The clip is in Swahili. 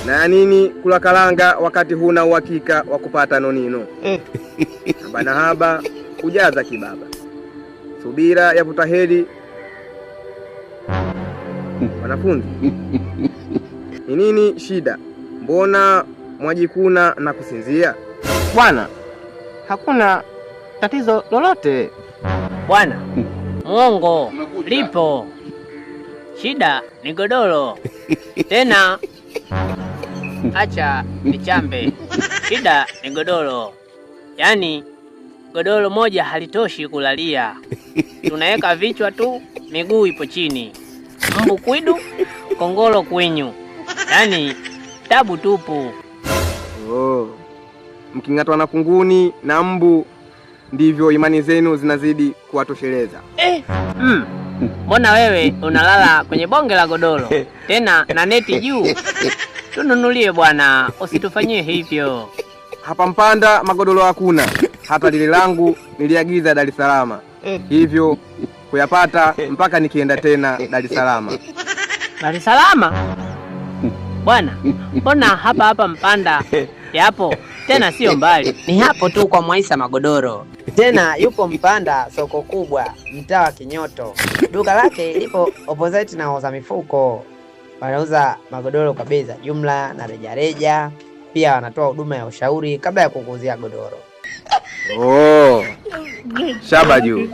Na ya nini kula kalanga wakati huna uhakika wa kupata nonino? Haba na haba kujaza kibaba. Subira yavuta heri. Wanafunzi, ni nini shida? Mbona mwajikuna na kusinzia? Bwana, hakuna tatizo lolote. Bwana, mwongo lipo. Shida ni godoro. Tena acha nichambe. Shida ni godoro. Yaani godoro moja halitoshi kulalia. Tunaweka vichwa tu, miguu ipo chini. Mbu kwidu, kongolo kwenyu. Yaani tabu tupu. Mking'atwa na kunguni na mbu ndivyo imani zenu zinazidi kuwatosheleza. Mbona wewe unalala kwenye bonge la godoro? Tena na neti juu. Tununulie bwana, usitufanyie hivyo. Hapa Mpanda magodoro hakuna. Hata lile langu niliagiza Dar es Salaam. Hivyo kuyapata mpaka nikienda tena Dar es Salaam. Dar es Salaam? Bwana, mbona hapa Mpanda yapo, tena sio mbali. Ni hapo tu kwa Mwaisa magodoro. Tena yupo Mpanda soko kubwa, mtaa wa Kinyoto. Duka lake lipo opposite na Oza Mifuko. Wanauza magodoro kwa bei za jumla na rejareja. Pia wanatoa huduma ya ushauri kabla ya kukuuzia godoro. Shaba juu.